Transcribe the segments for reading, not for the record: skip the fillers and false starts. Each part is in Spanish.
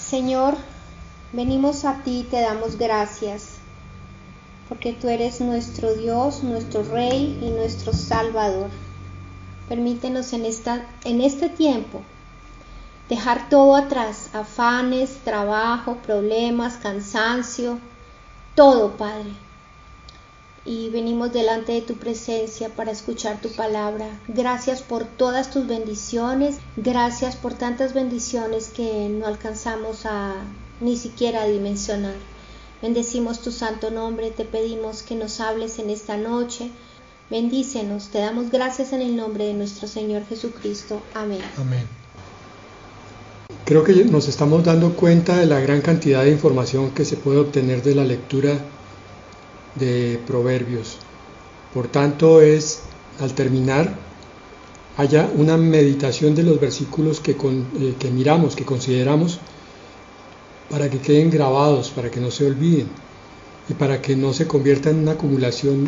Señor, venimos a ti y te damos gracias, porque tú eres nuestro Dios, nuestro Rey y nuestro Salvador. Permítenos en este tiempo dejar todo atrás, afanes, trabajo, problemas, cansancio, todo, Padre. Y venimos delante de tu presencia para escuchar tu palabra. Gracias por todas tus bendiciones, gracias por tantas bendiciones que no alcanzamos a ni siquiera a dimensionar. Bendecimos tu santo nombre, te pedimos que nos hables en esta noche. Bendícenos, te damos gracias en el nombre de nuestro Señor Jesucristo. Amén. Amén. Creo que nos estamos dando cuenta de la gran cantidad de información que se puede obtener de la lectura de Proverbios. Por tanto, al terminar, haya una meditación de los versículos que miramos, que consideramos, para que queden grabados, para que no se olviden y para que no se convierta en una acumulación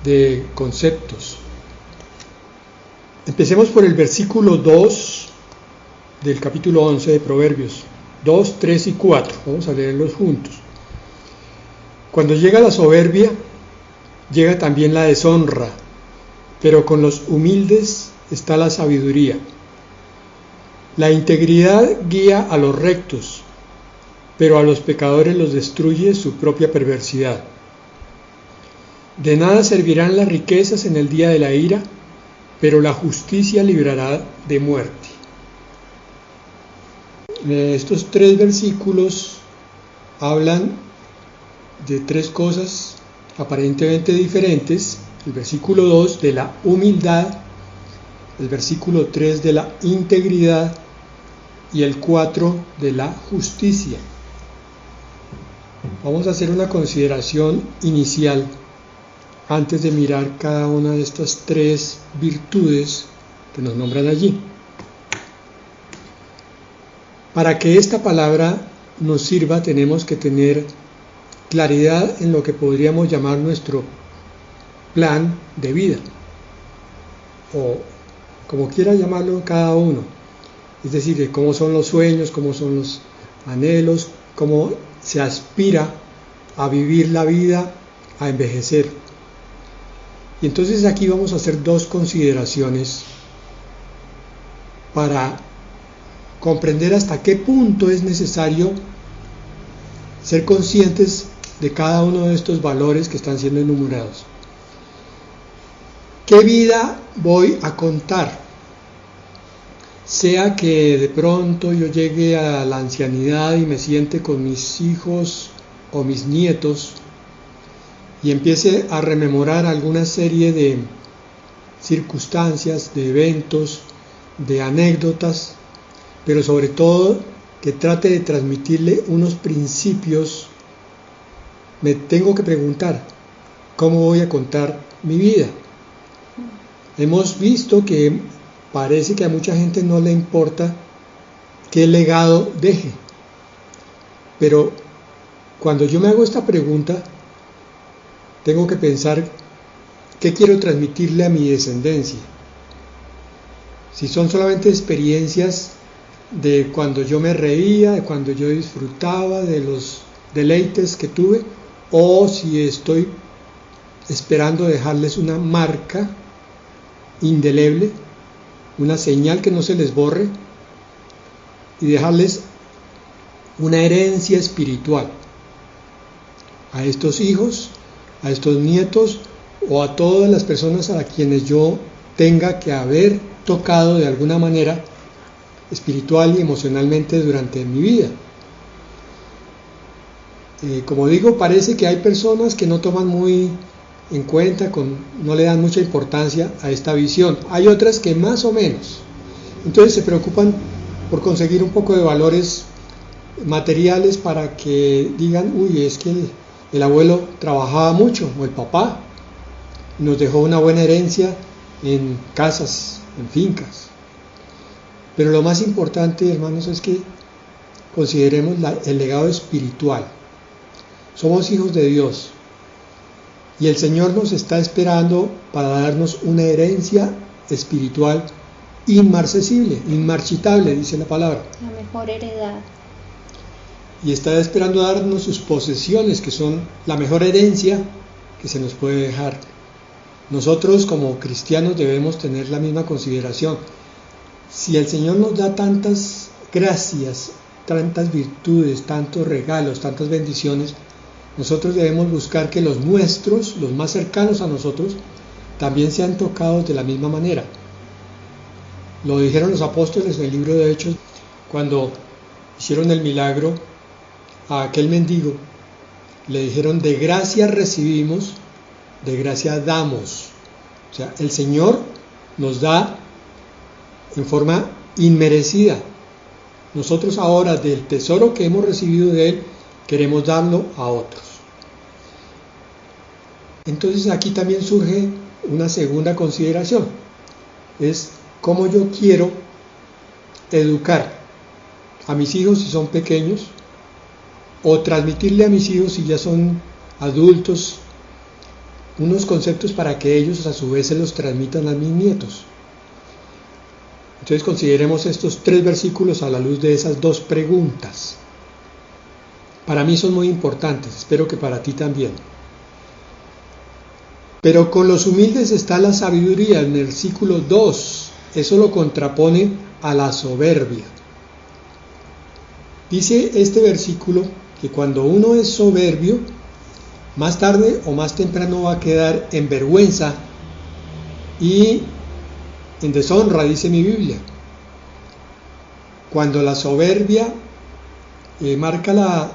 de conceptos. Empecemos por el versículo 2 del capítulo 11 de Proverbios, 2, 3 y 4. Vamos a leerlos juntos. Cuando llega la soberbia, llega también la deshonra, pero con los humildes está la sabiduría. La integridad guía a los rectos, pero a los pecadores los destruye su propia perversidad. De nada servirán las riquezas en el día de la ira, pero la justicia librará de muerte. Estos 3 versículos hablan de 3 cosas aparentemente diferentes. El versículo 2 de la humildad, el versículo 3 de la integridad y el 4 de la justicia. Vamos a hacer una consideración inicial antes de mirar cada una de estas 3 virtudes que nos nombran allí. Para que esta palabra nos sirva, tenemos que tener claridad en lo que podríamos llamar nuestro plan de vida, o como quiera llamarlo cada uno, es decir, de cómo son los sueños, cómo son los anhelos, cómo se aspira a vivir la vida, a envejecer. Y entonces aquí vamos a hacer 2 consideraciones para comprender hasta qué punto es necesario ser conscientes de cada uno de estos valores que están siendo enumerados. ¿Qué vida voy a contar? Sea que de pronto yo llegue a la ancianidad y me siente con mis hijos o mis nietos y empiece a rememorar alguna serie de circunstancias, de eventos, de anécdotas, pero sobre todo que trate de transmitirle unos principios. Me tengo que preguntar, ¿cómo voy a contar mi vida? Hemos visto que parece que a mucha gente no le importa qué legado deje, pero cuando yo me hago esta pregunta, tengo que pensar qué quiero transmitirle a mi descendencia. Si son solamente experiencias de cuando yo me reía, de cuando yo disfrutaba, de los deleites que tuve, o si estoy esperando dejarles una marca indeleble, una señal que no se les borre, y dejarles una herencia espiritual a estos hijos, a estos nietos o a todas las personas a quienes yo tenga que haber tocado de alguna manera espiritual y emocionalmente durante mi vida. Como digo, parece que hay personas que no toman muy en cuenta, no le dan mucha importancia a esta visión. Hay otras que más o menos. Entonces se preocupan por conseguir un poco de valores materiales para que digan, uy, es que el abuelo trabajaba mucho, o el papá, nos dejó una buena herencia en casas, en fincas. Pero lo más importante, hermanos, es que consideremos el legado espiritual. Somos hijos de Dios y el Señor nos está esperando para darnos una herencia espiritual inmarcesible, inmarchitable, dice la palabra. La mejor heredad. y está esperando darnos sus posesiones, que son la mejor herencia que se nos puede dejar. Nosotros como cristianos debemos tener la misma consideración. Si el Señor nos da tantas gracias, tantas virtudes, tantos regalos, tantas bendiciones, nosotros debemos buscar que los nuestros, los más cercanos a nosotros, también sean tocados de la misma manera. Lo dijeron los apóstoles en el libro de Hechos, cuando hicieron el milagro a aquel mendigo. Le dijeron: de gracia recibimos, de gracia damos. O sea, el Señor nos da en forma inmerecida. Nosotros ahora, del tesoro que hemos recibido de Él, queremos darlo a otros. Entonces aquí también surge una segunda consideración, es cómo yo quiero educar a mis hijos si son pequeños, o transmitirle a mis hijos si ya son adultos unos conceptos para que ellos a su vez se los transmitan a mis nietos. Entonces consideremos estos 3 versículos a la luz de esas 2 preguntas. Para mí son muy importantes, espero que para ti también. Pero con los humildes está la sabiduría, en el versículo 2, eso lo contrapone a la soberbia. Dice este versículo que cuando uno es soberbio, más tarde o más temprano va a quedar en vergüenza y en deshonra, dice mi Biblia. Cuando la soberbia marca la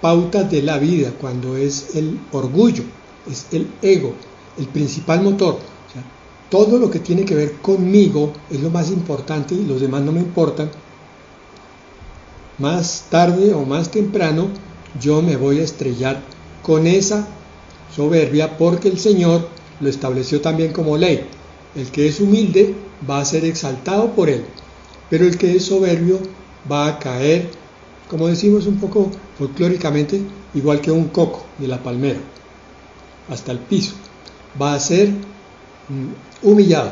pauta de la vida, cuando es el orgullo, es el ego, el principal motor. O sea, todo lo que tiene que ver conmigo es lo más importante y los demás no me importan. Más tarde o más temprano yo me voy a estrellar con esa soberbia, porque el Señor lo estableció también como ley. El que es humilde va a ser exaltado por Él, pero el que es soberbio va a caer, como decimos un poco folclóricamente, igual que un coco de la palmera, hasta el piso. Va a ser humillado.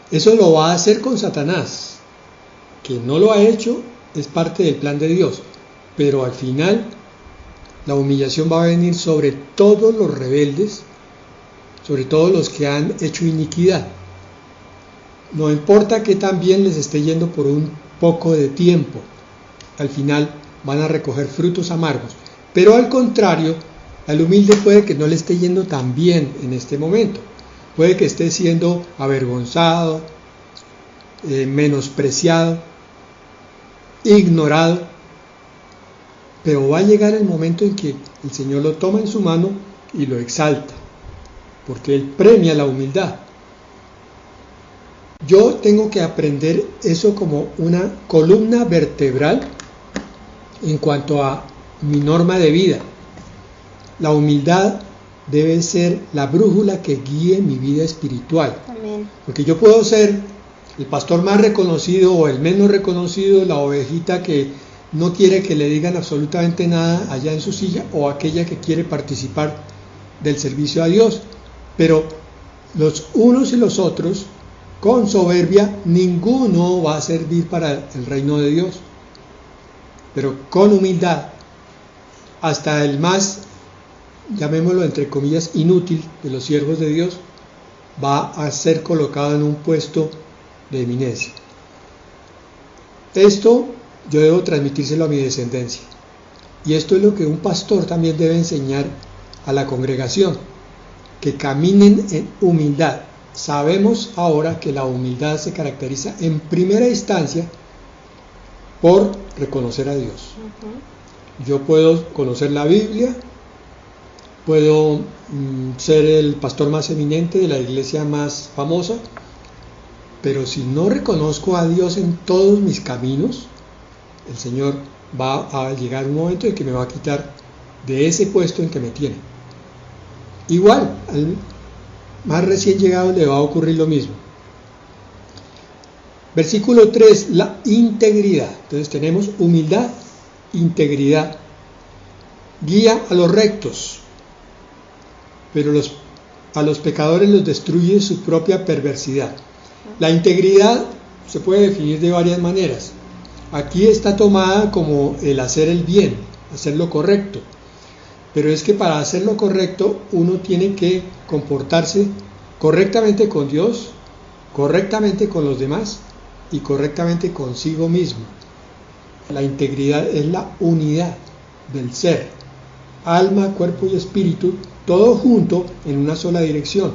Eso lo va a hacer con Satanás, que no lo ha hecho, es parte del plan de Dios, pero al final la humillación va a venir sobre todos los rebeldes, sobre todos los que han hecho iniquidad. No importa que también les esté yendo por un poco de tiempo, al final van a recoger frutos amargos. Pero al contrario, al humilde puede que no le esté yendo tan bien en este momento, puede que esté siendo avergonzado, menospreciado, ignorado, pero va a llegar el momento en que el Señor lo toma en su mano y lo exalta, porque Él premia la humildad. Yo tengo que aprender eso como una columna vertebral en cuanto a mi norma de vida. La humildad debe ser la brújula que guíe mi vida espiritual. Amén. Porque yo puedo ser el pastor más reconocido o el menos reconocido, la ovejita que no quiere que le digan absolutamente nada allá en su silla, o aquella que quiere participar del servicio a Dios. Pero los unos y los otros, con soberbia, ninguno va a servir para el reino de Dios. Pero con humildad, hasta el más, llamémoslo entre comillas, inútil de los siervos de Dios, va a ser colocado en un puesto de eminencia. Esto yo debo transmitírselo a mi descendencia. Y esto es lo que un pastor también debe enseñar a la congregación, que caminen en humildad. Sabemos ahora que la humildad se caracteriza en primera instancia por reconocer a Dios. Yo puedo conocer la Biblia, puedo ser el pastor más eminente de la iglesia más famosa, pero si no reconozco a Dios en todos mis caminos, el Señor va a llegar un momento en que me va a quitar de ese puesto en que me tiene. Igual, al más recién llegado le va a ocurrir lo mismo. Versículo 3, la integridad. Entonces tenemos humildad, integridad. Guía a los rectos, pero a los pecadores los destruye su propia perversidad. La integridad se puede definir de varias maneras. aquí está tomada como el hacer el bien, hacer lo correcto. Pero es que para hacer lo correcto uno tiene que comportarse correctamente con Dios, correctamente con los demás y correctamente consigo mismo. La integridad es la unidad del ser, alma, cuerpo y espíritu, todo junto en una sola dirección.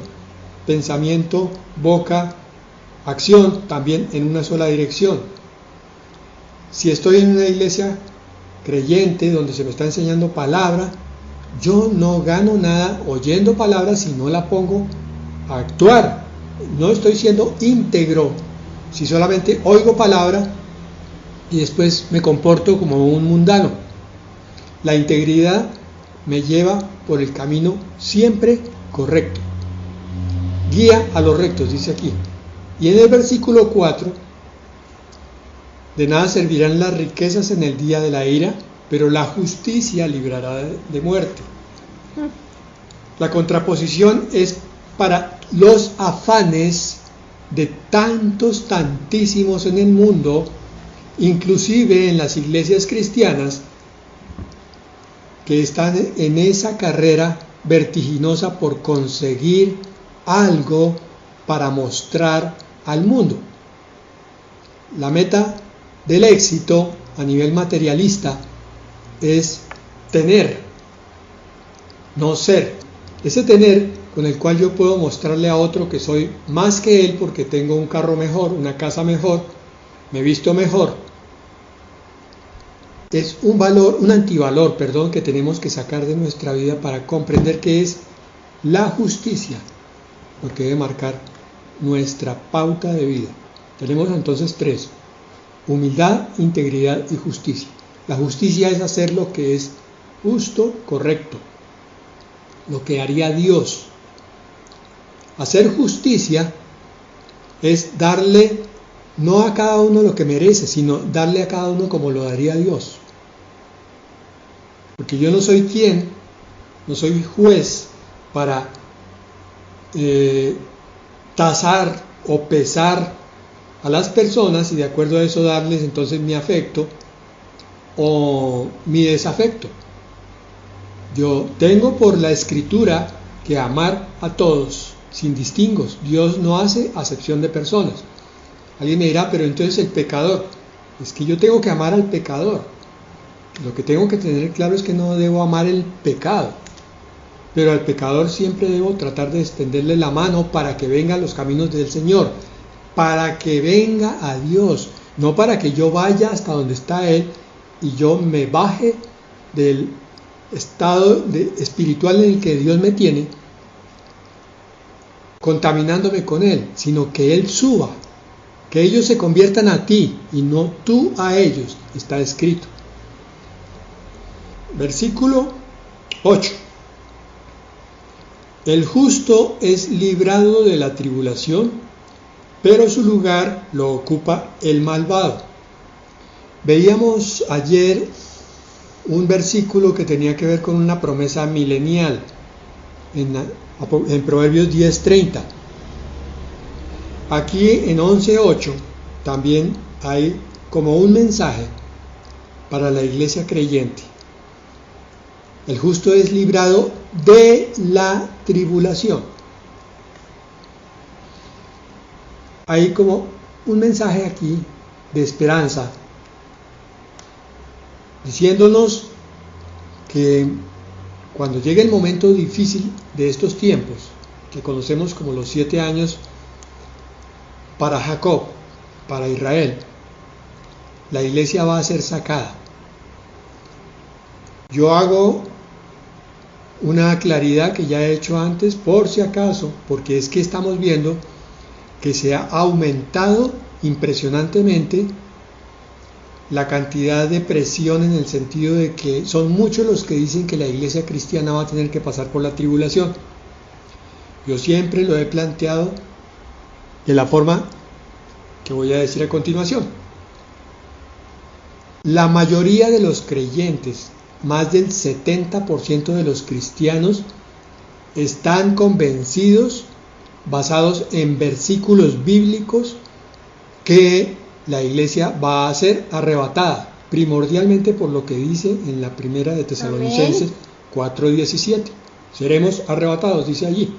Pensamiento, boca, acción también en una sola dirección. Si estoy en una iglesia creyente donde se me está enseñando palabra, yo no gano nada oyendo palabras si no la pongo a actuar. No estoy siendo íntegro si solamente oigo palabra y después me comporto como un mundano. La integridad me lleva por el camino siempre correcto. Guía a los rectos, dice aquí. Y en el versículo 4, de nada servirán las riquezas en el día de la ira, pero la justicia librará de muerte. La contraposición es para los afanes de tantísimos en el mundo, inclusive en las iglesias cristianas, que están en esa carrera vertiginosa por conseguir algo para mostrar al mundo. La meta del éxito a nivel materialista es tener, no ser. Ese tener con el cual yo puedo mostrarle a otro que soy más que él porque tengo un carro mejor, una casa mejor, me visto mejor. Es un valor, un antivalor, que tenemos que sacar de nuestra vida para comprender que es la justicia, porque debe marcar nuestra pauta de vida. Tenemos entonces 3: humildad, integridad y justicia. La justicia es hacer lo que es justo, correcto, lo que haría Dios. Hacer justicia es darle no a cada uno lo que merece, sino darle a cada uno como lo daría Dios. Porque yo no soy quien, no soy juez para tasar o pesar a las personas y de acuerdo a eso darles entonces mi afecto o mi desafecto. Yo tengo por la Escritura que amar a todos sin distingos. Dios no hace acepción de personas. Alguien me dirá, pero entonces el pecador, es que yo tengo que amar al pecador. Lo que tengo que tener claro es que no debo amar el pecado, pero al pecador siempre debo tratar de extenderle la mano para que venga a los caminos del Señor, para que venga a Dios, no para que yo vaya hasta donde está Él y yo me baje del estado espiritual en el que Dios me tiene, contaminándome con Él, sino que Él suba, que ellos se conviertan a ti y no tú a ellos, está escrito. Versículo 8. El justo es librado de la tribulación, pero su lugar lo ocupa el malvado. Veíamos ayer un versículo que tenía que ver con una promesa milenial en Proverbios 10:30. Aquí en 11:8 también hay como un mensaje para la iglesia creyente. El justo es librado de la tribulación. Hay como un mensaje aquí de esperanza, diciéndonos que cuando llegue el momento difícil de estos tiempos, que conocemos como los 7 años para Jacob, para Israel, la iglesia va a ser sacada. Yo hago una claridad que ya he hecho antes, por si acaso, porque es que estamos viendo que se ha aumentado impresionantemente la cantidad de presión, en el sentido de que son muchos los que dicen que la iglesia cristiana va a tener que pasar por la tribulación. Yo siempre lo he planteado de la forma que voy a decir a continuación. La mayoría de los creyentes, más del 70% de los cristianos, están convencidos, basados en versículos bíblicos, que la iglesia va a ser arrebatada, primordialmente por lo que dice en la primera de Tesalonicenses 4:17. Seremos arrebatados, dice allí.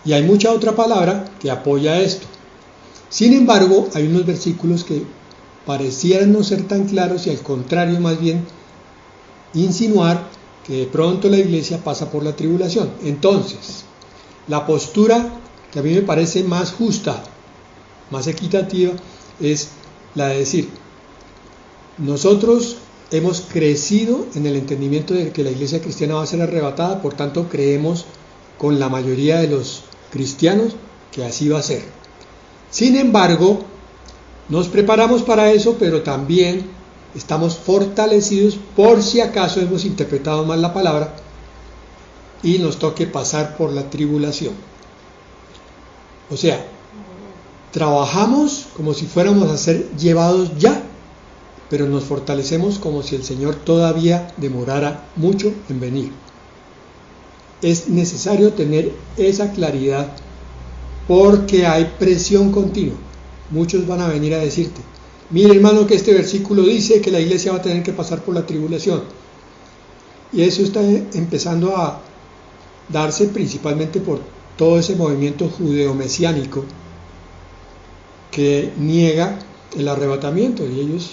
Y hay mucha otra palabra que apoya esto. Sin embargo, hay unos versículos que parecieran no ser tan claros y al contrario, más bien insinuar que de pronto la iglesia pasa por la tribulación. Entonces, la postura que a mí me parece más justa, más equitativa, es la de decir, nosotros hemos crecido en el entendimiento de que la iglesia cristiana va a ser arrebatada, por tanto creemos con la mayoría de los cristianos que así va a ser. Sin embargo, nos preparamos para eso, pero también estamos fortalecidos por si acaso hemos interpretado mal la palabra y nos toque pasar por la tribulación. O sea, trabajamos como si fuéramos a ser llevados ya, pero nos fortalecemos como si el Señor todavía demorara mucho en venir. Es necesario tener esa claridad porque hay presión continua. Muchos van a venir a decirte, mire hermano que este versículo dice que la iglesia va a tener que pasar por la tribulación. Y eso está empezando a darse principalmente por todo ese movimiento judeo-mesiánico que niega el arrebatamiento y ellos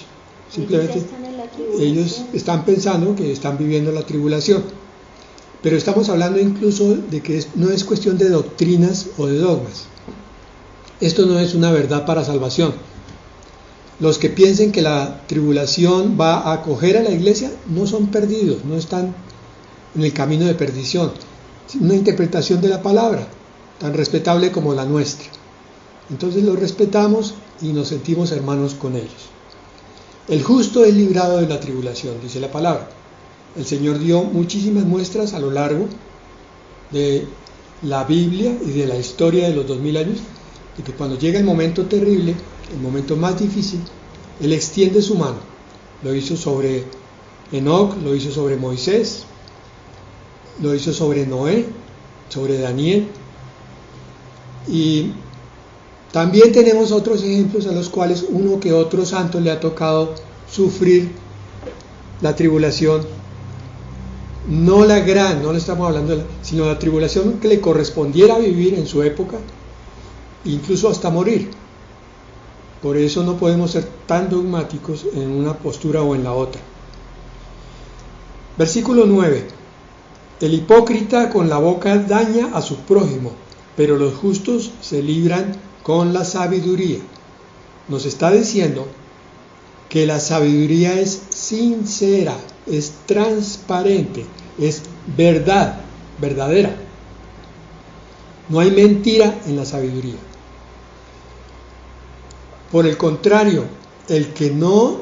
simplemente ellos están pensando que están viviendo la tribulación. Pero estamos hablando incluso de que no es cuestión de doctrinas o de dogmas. Esto no es una verdad para salvación. Los que piensen que la tribulación va a acoger a la iglesia no son perdidos, no están en el camino de perdición. Es una interpretación de la palabra, tan respetable como la nuestra. Entonces los respetamos y nos sentimos hermanos con ellos. El justo es librado de la tribulación, dice la palabra. El Señor dio muchísimas muestras a lo largo de la Biblia y de la historia de los 2000 años, de que cuando llega el momento terrible, el momento más difícil, Él extiende su mano. Lo hizo sobre Enoc, lo hizo sobre Moisés, lo hizo sobre Noé, sobre Daniel. Y también tenemos otros ejemplos a los cuales uno que otro santo le ha tocado sufrir la tribulación. No la gran, no le estamos hablando sino la tribulación que le correspondiera vivir en su época, incluso hasta morir. Por eso no podemos ser tan dogmáticos en una postura o en la otra. Versículo 9. El hipócrita con la boca daña a su prójimo, pero los justos se libran con la sabiduría. Nos está diciendo que la sabiduría es sincera, es transparente, es verdad, verdadera. No hay mentira en la sabiduría. Por el contrario, el que no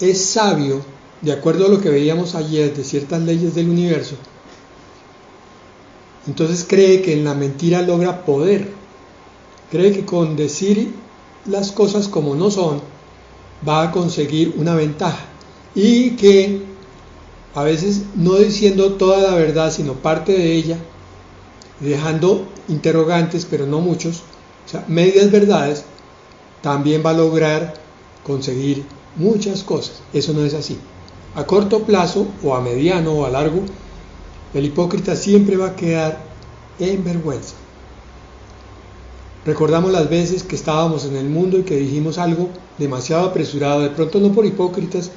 es sabio, de acuerdo a lo que veíamos ayer de ciertas leyes del universo, entonces cree que en la mentira logra poder, cree que con decir las cosas como no son, va a conseguir una ventaja y que a veces no diciendo toda la verdad sino parte de ella, dejando interrogantes pero no muchos, o sea, medias verdades, también va a lograr conseguir muchas cosas. Eso no es así. A corto plazo o a mediano o a largo, el hipócrita siempre va a quedar en vergüenza. Recordamos las veces que estábamos en el mundo y que dijimos algo demasiado apresurado, de pronto no por hipócritas,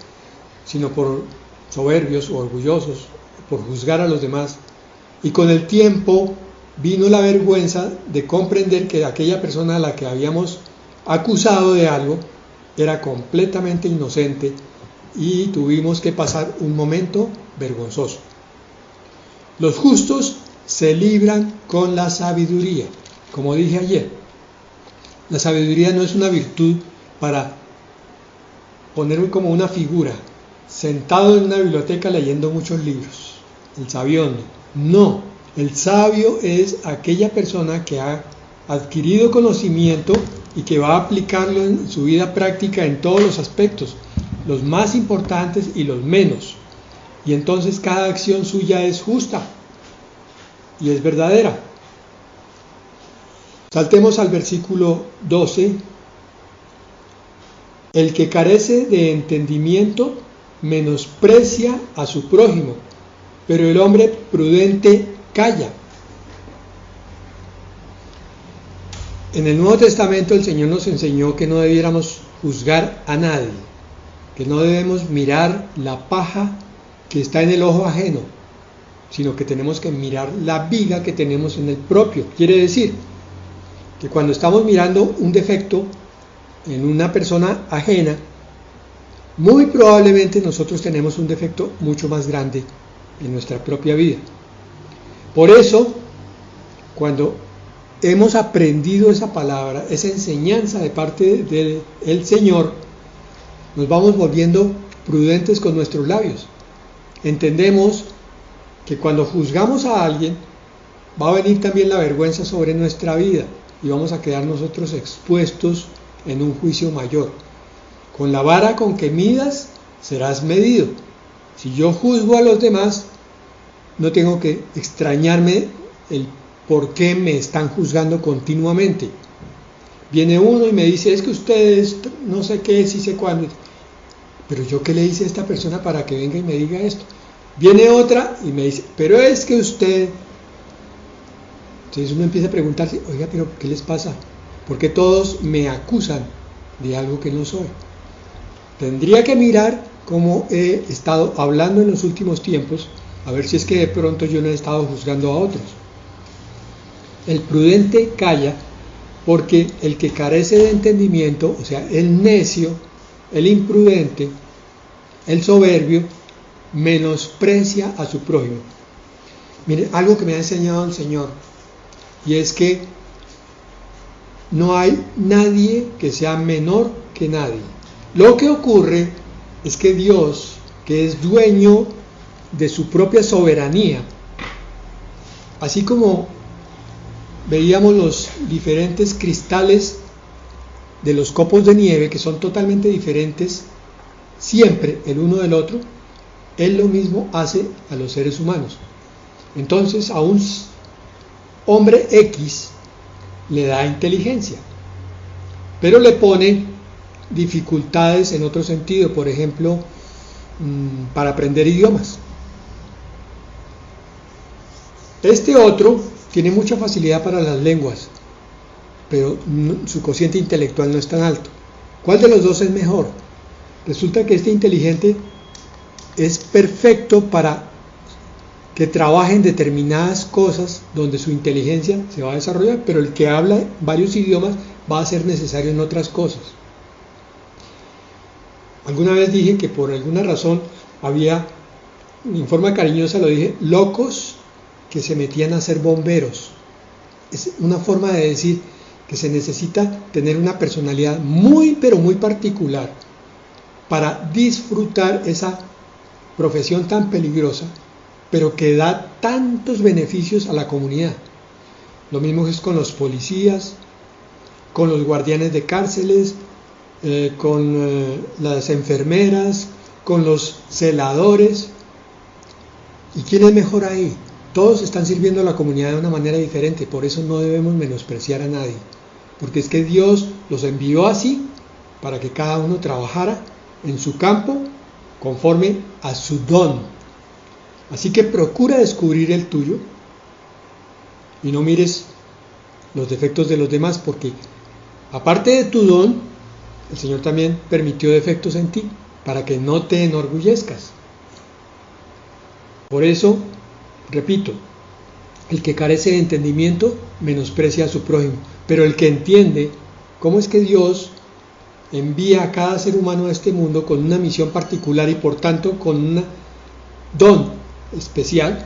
sino por soberbios o orgullosos, por juzgar a los demás. Y con el tiempo vino la vergüenza de comprender que aquella persona a la que habíamos acusado de algo era completamente inocente y tuvimos que pasar un momento vergonzoso. Los justos se libran con la sabiduría. Como dije ayer, la sabiduría no es una virtud para poner como una figura, sentado en una biblioteca leyendo muchos libros, el sabiondo. No, el sabio es aquella persona que ha adquirido conocimiento y que va a aplicarlo en su vida práctica en todos los aspectos, los más importantes y los menos. Y entonces cada acción suya es justa y es verdadera. Saltemos al versículo 12 El que carece de entendimiento menosprecia a su prójimo, pero el hombre prudente calla. En el Nuevo Testamento el Señor nos enseñó que no debiéramos juzgar a nadie, que no debemos mirar la paja que está en el ojo ajeno, sino que tenemos que mirar la viga que tenemos en el propio. Quiere decir que cuando estamos mirando un defecto en una persona ajena, muy probablemente nosotros tenemos un defecto mucho más grande en nuestra propia vida. Por eso, cuando hemos aprendido esa palabra, esa enseñanza de parte del Señor, nos vamos volviendo prudentes con nuestros labios. Entendemos que cuando juzgamos a alguien, va a venir también la vergüenza sobre nuestra vida y vamos a quedar nosotros expuestos en un juicio mayor. Con la vara con que midas, serás medido. Si yo juzgo a los demás, no tengo que extrañarme el por qué me están juzgando continuamente. Viene uno y me dice, es que ustedes no sé qué, sí sé cuándo. Pero yo qué le hice a esta persona para que venga y me diga esto. Viene otra y me dice, pero es que usted... Entonces uno empieza a preguntarse, oiga, pero ¿qué les pasa? ¿Por qué todos me acusan de algo que no soy? Tendría que mirar cómo he estado hablando en los últimos tiempos, a ver si es que de pronto yo no he estado juzgando a otros. El prudente calla porque el que carece de entendimiento, o sea, el necio, el imprudente, el soberbio, menosprecia a su prójimo. Miren, algo que me ha enseñado el Señor, y es que no hay nadie que sea menor que nadie. Lo que ocurre es que Dios, que es dueño de su propia soberanía, así como veíamos los diferentes cristales de los copos de nieve, que son totalmente diferentes siempre el uno del otro, Él lo mismo hace a los seres humanos. Entonces a un hombre X le da inteligencia, pero le pone dificultades en otro sentido, por ejemplo, para aprender idiomas. Este otro tiene mucha facilidad para las lenguas, pero su cociente intelectual no es tan alto. ¿Cuál de los dos es mejor? Resulta que este inteligente es perfecto para que trabaje en determinadas cosas donde su inteligencia se va a desarrollar, pero el que habla varios idiomas va a ser necesario en otras cosas. Alguna vez dije que por alguna razón había, en forma cariñosa lo dije, locos que se metían a ser bomberos. Es una forma de decir que se necesita tener una personalidad muy, pero muy particular para disfrutar esa profesión tan peligrosa, pero que da tantos beneficios a la comunidad. Lo mismo es con los policías, con los guardianes de cárceles, con las enfermeras, con los celadores. ¿Y quién es mejor ahí? Todos están sirviendo a la comunidad de una manera diferente, por eso no debemos menospreciar a nadie, porque es que Dios los envió así para que cada uno trabajara en su campo conforme a su don. Así que procura descubrir el tuyo y no mires los defectos de los demás, porque aparte de tu don, el Señor también permitió defectos en ti para que no te enorgullezcas. Por eso, repito, el que carece de entendimiento menosprecia a su prójimo, pero el que entiende cómo es que Dios envía a cada ser humano a este mundo con una misión particular y por tanto con un don especial,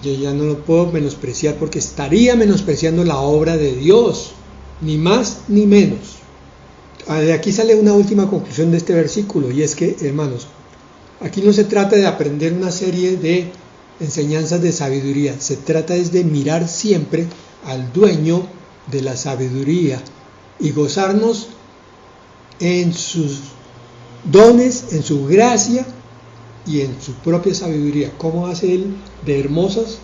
yo ya no lo puedo menospreciar porque estaría menospreciando la obra de Dios, ni más ni menos. De aquí sale una última conclusión de este versículo, y es que, hermanos, aquí no se trata de aprender una serie de enseñanzas de sabiduría, se trata es de mirar siempre al dueño de la sabiduría y gozarnos en sus dones, en su gracia y en su propia sabiduría. Cómo hace Él de hermosas,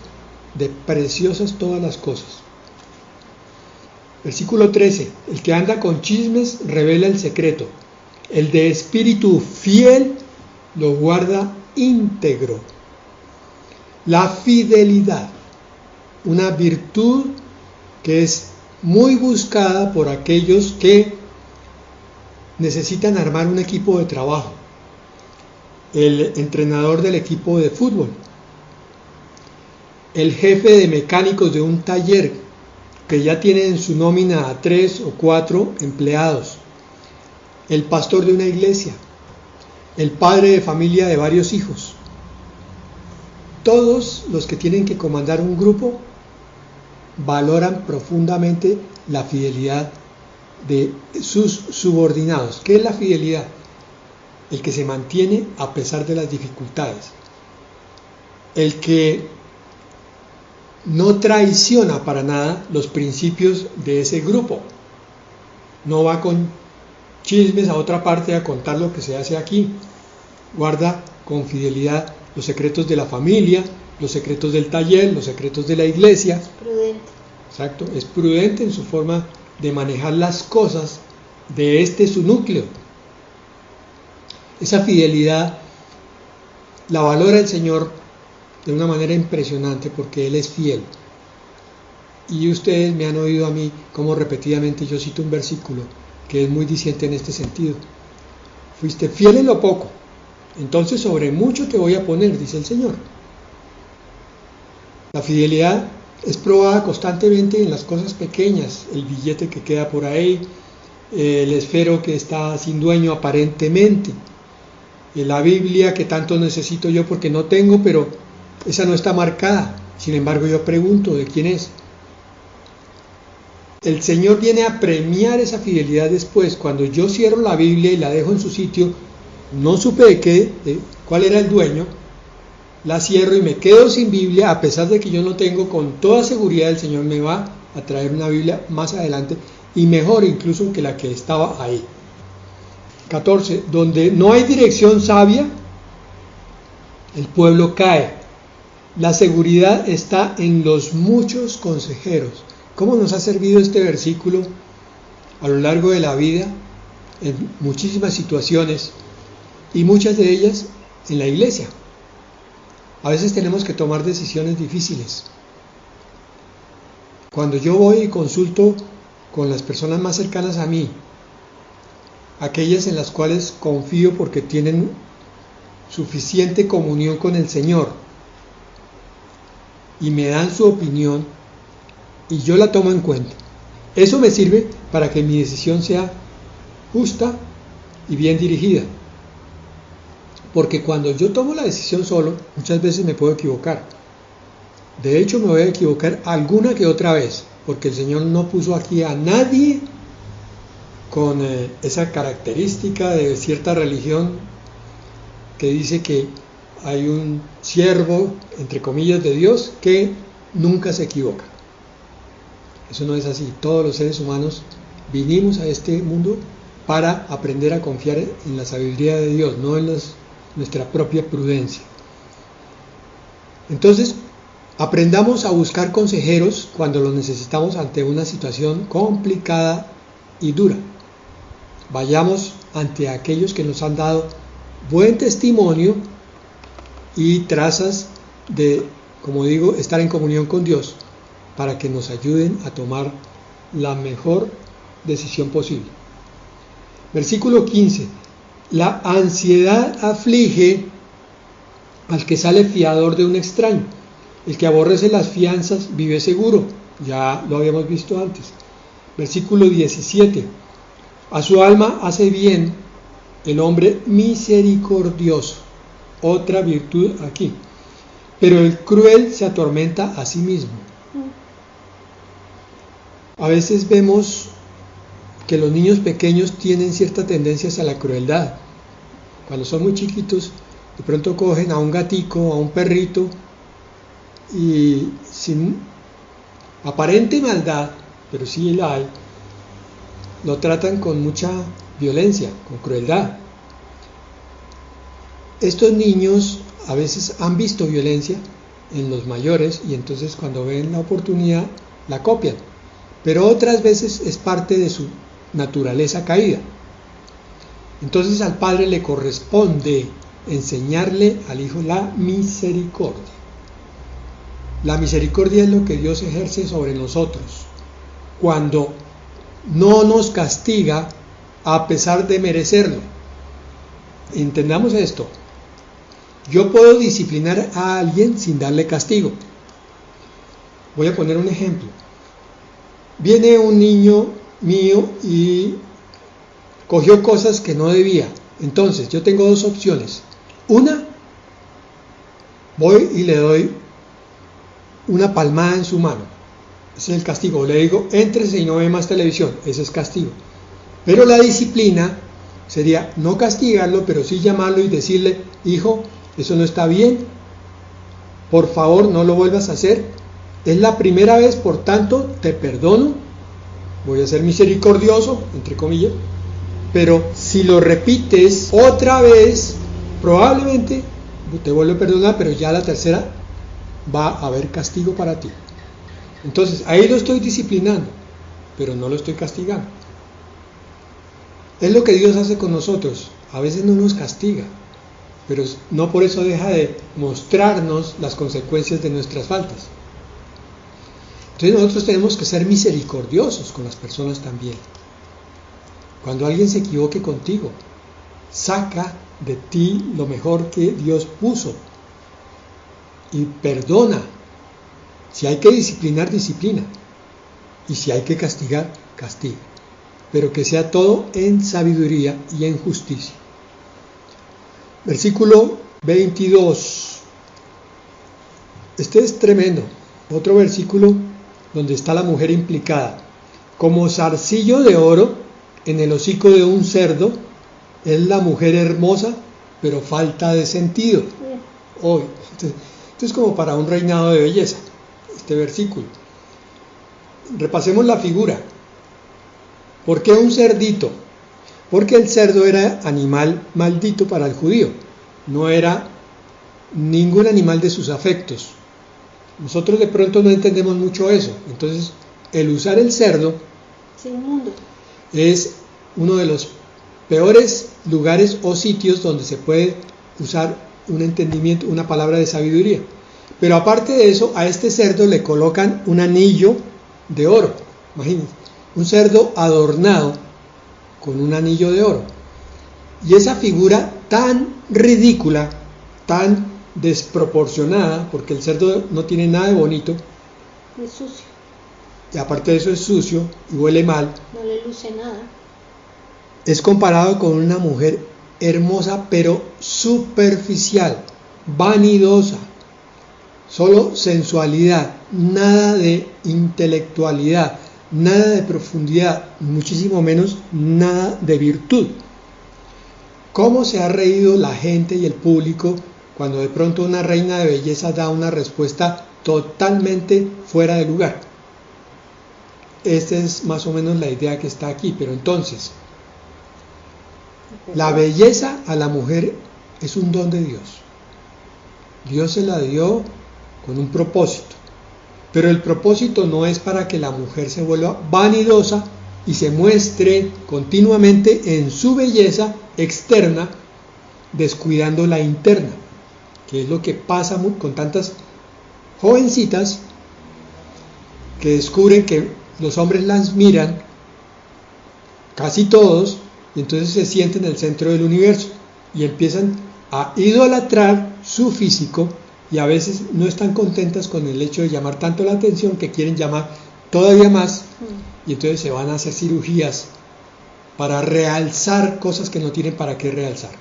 de preciosas todas las cosas. Versículo 13. El que anda con chismes revela el secreto. El de espíritu fiel lo guarda íntegro. La fidelidad, una virtud que es muy buscada por aquellos que necesitan armar un equipo de trabajo. El entrenador del equipo de fútbol, el jefe de mecánicos de un taller que ya tiene en su nómina a 3 o 4 empleados, el pastor de una iglesia, el padre de familia de varios hijos. Todos los que tienen que comandar un grupo valoran profundamente la fidelidad de sus subordinados. ¿Qué es la fidelidad? El que se mantiene a pesar de las dificultades, el que no traiciona para nada los principios de ese grupo, no va con chismes a otra parte a contar lo que se hace aquí, guarda con fidelidad los secretos de la familia, los secretos del taller, los secretos de la iglesia. Es prudente. Exacto, es prudente en su forma de manejar las cosas de su núcleo. Esa fidelidad la valora el Señor de una manera impresionante porque Él es fiel. Y ustedes me han oído a mí como repetidamente yo cito un versículo que es muy diciente en este sentido. Fuiste fiel en lo poco, entonces sobre mucho te voy a poner, dice el Señor. La fidelidad es probada constantemente en las cosas pequeñas, el billete que queda por ahí, el esfero que está sin dueño aparentemente, la Biblia que tanto necesito yo porque no tengo, pero esa no está marcada, sin embargo yo pregunto ¿de quién es? El Señor viene a premiar esa fidelidad después. Cuando yo cierro la Biblia y la dejo en su sitio, no supe de cuál era el dueño, la cierro y me quedo sin Biblia, a pesar de que yo no tengo, con toda seguridad el Señor me va a traer una Biblia más adelante y mejor incluso que la que estaba ahí. 14. Donde no hay dirección sabia, el pueblo cae. La seguridad está en los muchos consejeros. ¿Cómo nos ha servido este versículo a lo largo de la vida en muchísimas situaciones y muchas de ellas en la iglesia? A veces tenemos que tomar decisiones difíciles. Cuando yo voy y consulto con las personas más cercanas a mí, aquellas en las cuales confío porque tienen suficiente comunión con el Señor, y me dan su opinión, y yo la tomo en cuenta. Eso me sirve para que mi decisión sea justa y bien dirigida. Porque cuando yo tomo la decisión solo, muchas veces me puedo equivocar. De hecho, me voy a equivocar alguna que otra vez, porque el Señor no puso aquí a nadie con esa característica de cierta religión que dice que hay un siervo, entre comillas, de Dios que nunca se equivoca. Eso no es así. Todos los seres humanos vinimos a este mundo para aprender a confiar en la sabiduría de Dios, no en nuestra propia prudencia. Entonces, aprendamos a buscar consejeros cuando los necesitamos ante una situación complicada y dura. Vayamos ante aquellos que nos han dado buen testimonio y trazas de, como digo, estar en comunión con Dios para que nos ayuden a tomar la mejor decisión posible. Versículo 15. La ansiedad aflige al que sale fiador de un extraño. El que aborrece las fianzas vive seguro. Ya lo habíamos visto antes. Versículo 17. A su alma hace bien el hombre misericordioso. Otra virtud aquí. Pero el cruel se atormenta a sí mismo. A veces vemos que los niños pequeños tienen cierta tendencia hacia la crueldad. Cuando son muy chiquitos, de pronto cogen a un gatico, a un perrito, y sin aparente maldad, pero sí la hay, lo tratan con mucha violencia, con crueldad. Estos niños a veces han visto violencia en los mayores y entonces cuando ven la oportunidad la copian. pero otras veces es parte de su naturaleza caída. Entonces al padre le corresponde enseñarle al hijo la misericordia. La misericordia es lo que Dios ejerce sobre nosotros cuando no nos castiga a pesar de merecerlo. Entendamos esto. Yo puedo disciplinar a alguien sin darle castigo. Voy a poner un ejemplo. Viene un niño mío y cogió cosas que no debía. Entonces yo tengo dos opciones. Una, voy y le doy una palmada en su mano. Ese es el castigo. Le digo, éntrese y no ve más televisión. Ese es castigo. Pero la disciplina sería no castigarlo, pero sí llamarlo y decirle, hijo, eso no está bien. Por favor, no lo vuelvas a hacer. Es la primera vez, por tanto, te perdono. Voy a ser misericordioso, entre comillas. Pero si lo repites otra vez, probablemente te vuelvo a perdonar, pero ya la tercera va a haber castigo para ti. Entonces, ahí lo estoy disciplinando, pero no lo estoy castigando. Es lo que Dios hace con nosotros. A veces no nos castiga, pero no por eso deja de mostrarnos las consecuencias de nuestras faltas. Entonces nosotros tenemos que ser misericordiosos con las personas también. Cuando alguien se equivoque contigo, saca de ti lo mejor que Dios puso y perdona. Si hay que disciplinar, disciplina. Y si hay que castigar, castiga. Pero que sea todo en sabiduría y en justicia. Versículo 22. Este es tremendo. Otro versículo donde está la mujer implicada. Como zarcillo de oro en el hocico de un cerdo, es la mujer hermosa, pero falta de sentido. Hoy. Esto es como para un reinado de belleza, este versículo. Repasemos la figura. ¿Por qué un cerdito? Porque el cerdo era animal maldito para el judío. No era ningún animal de sus afectos. Nosotros de pronto no entendemos mucho eso. Entonces, el usar el cerdo es uno de los peores lugares o sitios donde se puede usar un entendimiento, una palabra de sabiduría. Pero aparte de eso, a este cerdo le colocan un anillo de oro. Imagínense, un cerdo adornado con un anillo de oro. Y esa figura tan ridícula, tan desproporcionada, porque el cerdo no tiene nada de bonito. Es sucio. Y aparte de eso es sucio y huele mal. No le luce nada. Es comparado con una mujer hermosa pero superficial, vanidosa, solo sensualidad, nada de intelectualidad, nada de profundidad, muchísimo menos nada de virtud. ¿Cómo se ha reído la gente y el público cuando de pronto una reina de belleza da una respuesta totalmente fuera de lugar? Esta es más o menos la idea que está aquí, pero entonces, la belleza a la mujer es un don de Dios. Dios se la dio con un propósito, pero el propósito no es para que la mujer se vuelva vanidosa y se muestre continuamente en su belleza externa, descuidando la interna, que es lo que pasa con tantas jovencitas que descubren que los hombres las miran, casi todos, y entonces se sienten en el centro del universo y empiezan a idolatrar su físico, y a veces no están contentas con el hecho de llamar tanto la atención que quieren llamar todavía más, y entonces se van a hacer cirugías para realzar cosas que no tienen para qué realzar.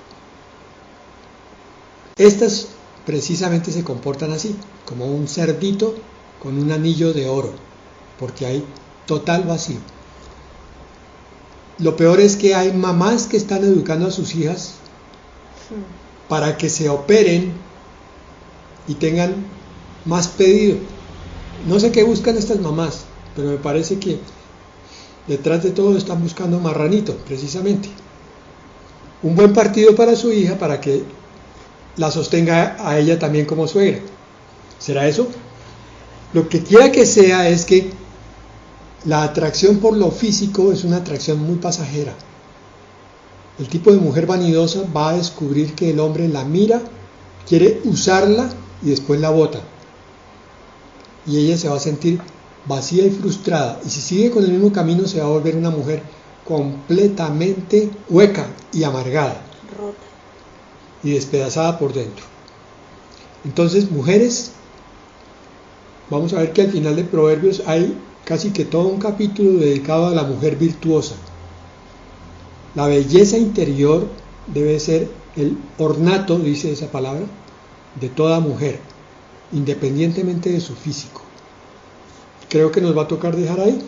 Estas precisamente se comportan así, como un cerdito con un anillo de oro, porque hay total vacío. Lo peor es que hay mamás que están educando a sus hijas para que se operen y tengan más pedido. No sé qué buscan estas mamás, pero me parece que detrás de todo están buscando marranito, precisamente. Un buen partido para su hija, para que la sostenga a ella también como suegra. ¿Será eso? Lo que quiera que sea es que la atracción por lo físico es una atracción muy pasajera. El tipo de mujer vanidosa va a descubrir que el hombre la mira, quiere usarla y después la bota. Y ella se va a sentir vacía y frustrada. Y si sigue con el mismo camino se va a volver una mujer completamente hueca y amargada. Rota. Y despedazada por dentro. Entonces, mujeres, vamos a ver que al final de Proverbios hay casi que todo un capítulo dedicado a la mujer virtuosa. La belleza interior debe ser el ornato, dice esa palabra, de toda mujer, independientemente de su físico. Creo que nos va a tocar dejar ahí.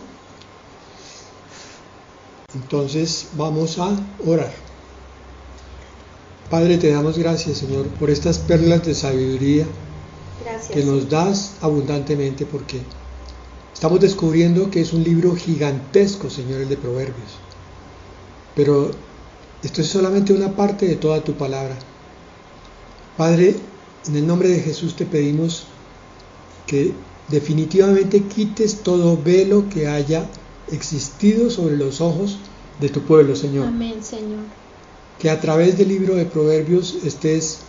Entonces vamos a orar. Padre, te damos gracias, Señor, por estas perlas de sabiduría. Gracias, que nos das abundantemente, porque estamos descubriendo que es un libro gigantesco, Señor, el de Proverbios. Pero esto es solamente una parte de toda tu palabra. Padre, en el nombre de Jesús te pedimos que definitivamente quites todo velo que haya existido sobre los ojos de tu pueblo, Señor. Amén, Señor. Que a través del libro de Proverbios estés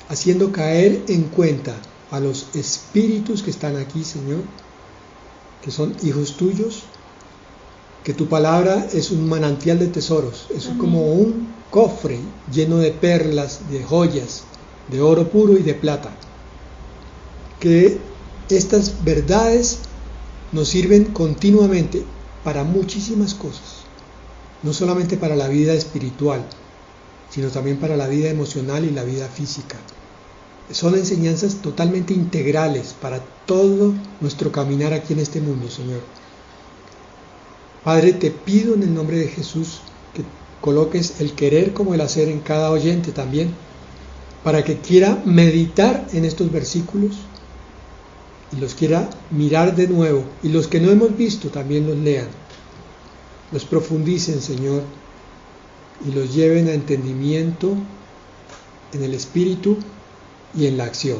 haciendo caer en cuenta a los espíritus que están aquí, Señor, que son hijos tuyos, que tu palabra es un manantial de tesoros, es como un cofre lleno de perlas, de joyas, de oro puro y de plata. Que estas verdades nos sirven continuamente para muchísimas cosas, no solamente para la vida espiritual, sino también para la vida emocional y la vida física. Son enseñanzas totalmente integrales para todo nuestro caminar aquí en este mundo, Señor. Padre, te pido en el nombre de Jesús que coloques el querer como el hacer en cada oyente también, para que quiera meditar en estos versículos y los quiera mirar de nuevo, y los que no hemos visto también los lean, los profundicen, Señor, y los lleven a entendimiento en el espíritu y en la acción.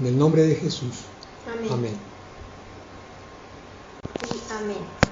En el nombre de Jesús. Amén. Amén. Y amén.